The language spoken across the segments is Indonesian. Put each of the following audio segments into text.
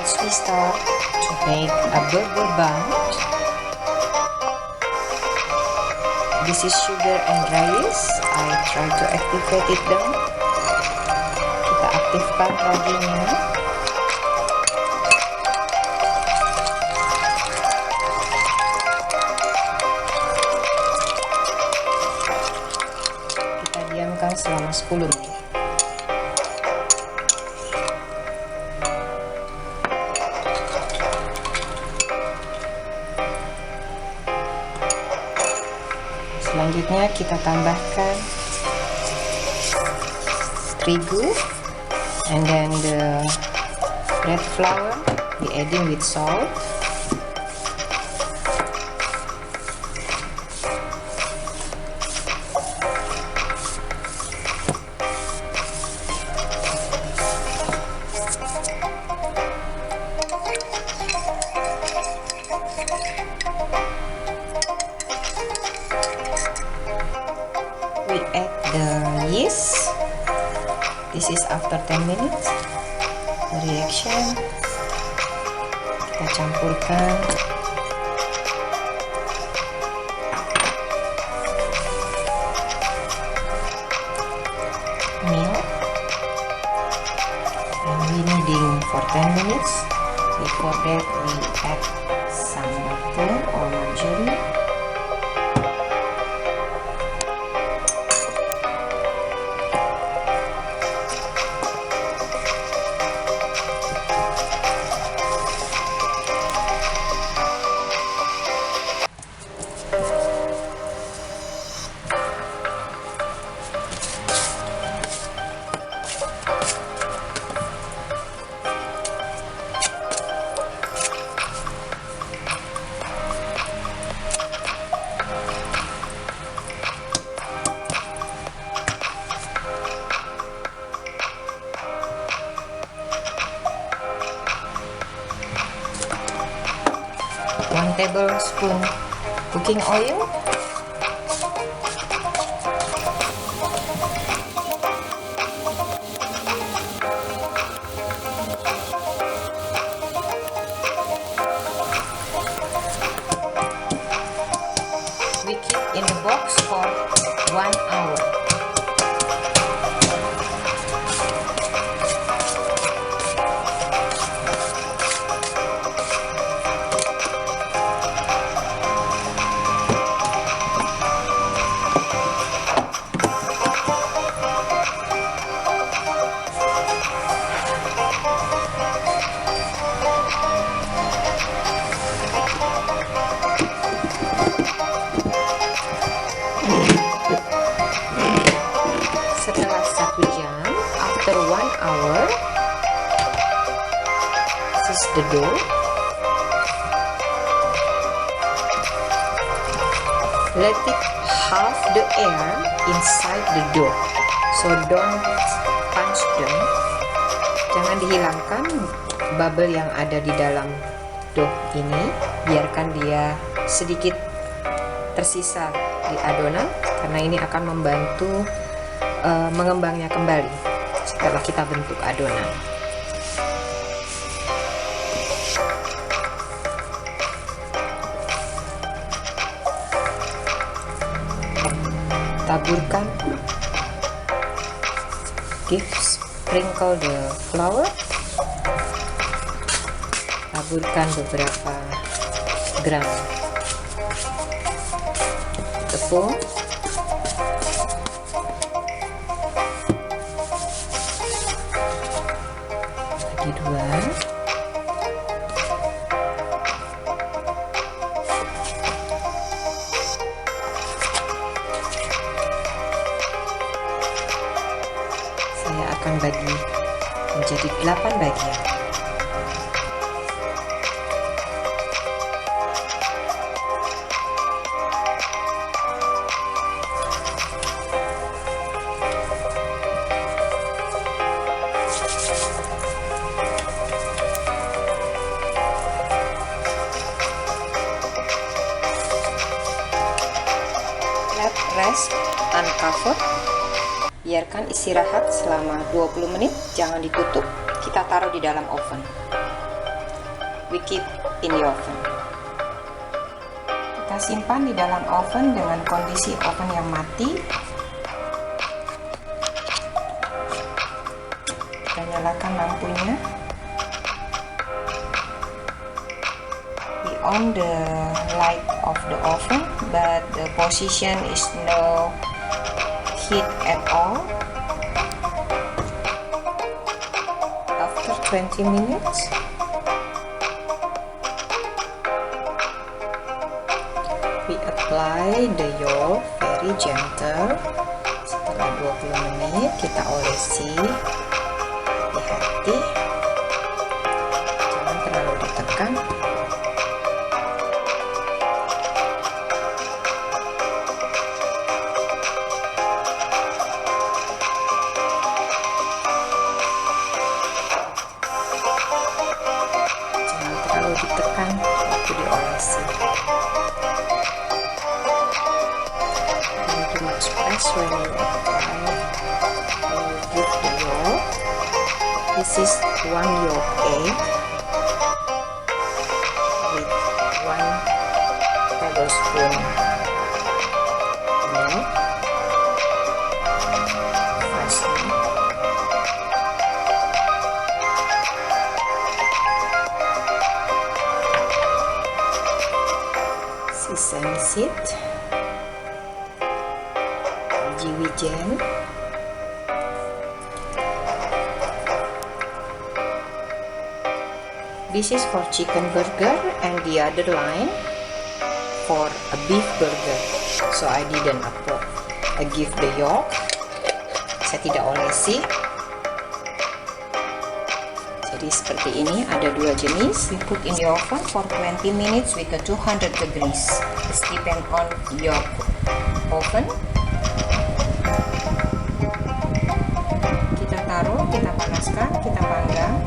Let's we start to make a burger bun. This is sugar and rice. I try to activate it down. Kita aktifkan raginya. Kita diamkan selama 10 menit. Selanjutnya kita tambahkan terigu and then the red flour, we adding with salt. We add the yeast. This is after 10 minutes. The reaction. Kita campurkan. Milk. And we kneading for 10 minutes. Before that we add some butter or margarine. One tablespoon cooking oil. We keep in the box for 1 hour. Setelah 1 jam, after 1 hour, this is the dough. Let it have the air inside the dough, so don't punch them. Jangan dihilangkan bubble yang ada di dalam dough ini, biarkan dia sedikit tersisa di adonan, karena ini akan membantu mengembangnya kembali setelah kita bentuk adonan. Taburkan, sprinkle the flour, taburkan beberapa gram tepung, bagi 2. Saya akan bagi menjadi 8 bagian. Let rest uncovered. Biarkan istirahat selama 20 menit, jangan ditutup. Kita taruh di dalam oven. we keep in the oven. Kita simpan di dalam oven dengan kondisi oven yang mati. Kita nyalakan lampunya. We on the light of the oven, but the position is no heat at all. After 20 minutes, we apply the yolk very gentle. Setelah 20 menit kita olesi. Hati-hati, jangan terlalu ditekan. Jangan terlalu ditekan waktu diolesi. Don't too much press when you apply. You give the yolk. This is 1 yolk egg with 1 tablespoon milk, fresh milk, sesame seed, wijen, this is for chicken burger and the other line for a beef burger. So I didn't upload. I give the yolk. Saya tidak olesi. Jadi seperti ini, ada dua jenis. We put in the oven for 20 minutes with a 200 degrees. It depends on your oven. Kita taruh, kita panaskan, kita panggang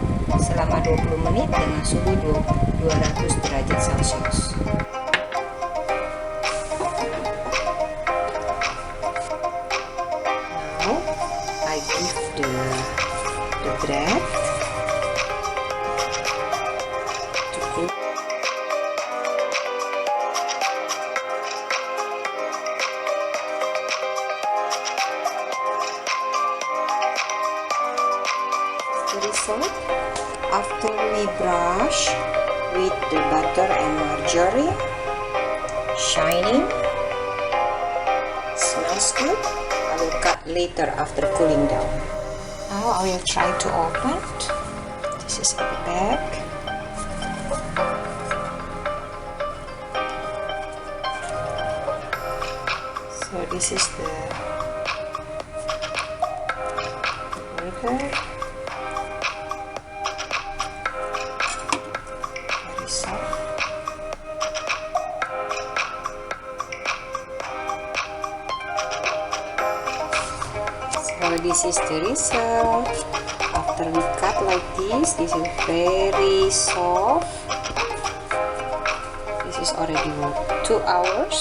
selama 20 menit dengan suhu 200 derajat Celcius. Now I give the bread to cook. The result, after we brush with the butter and margarine, shining, smells good. I will cut later after cooling down. Now I will try to open it. This is the back. So this is the burger. So this is the result. After we cut like this is very soft. This is already 2 hours.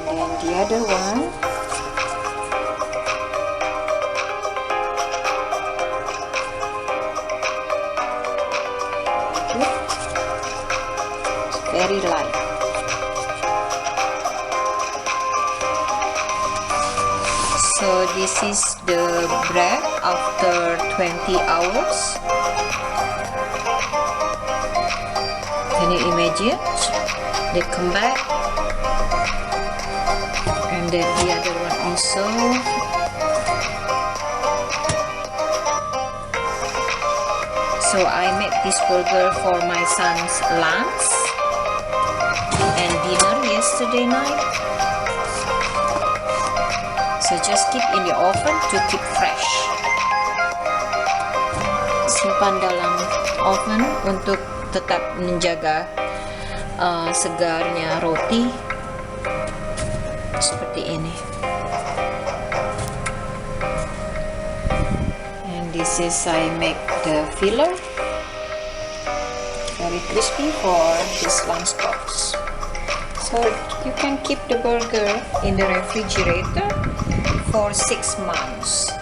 And then the other one. It's very light. So this is the bread after 20 hours. Can you imagine? They come back, and then the other one also. So I made this burger for my son's lunch and dinner yesterday night. So just keep in the oven to keep fresh. Simpan dalam oven untuk tetap menjaga segarnya roti seperti ini. And this is I make the filler very crispy for this lunchbox. So you can keep the burger in the refrigerator for 6 months.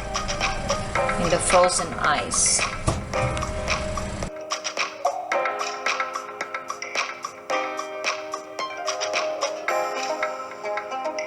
in the frozen ice.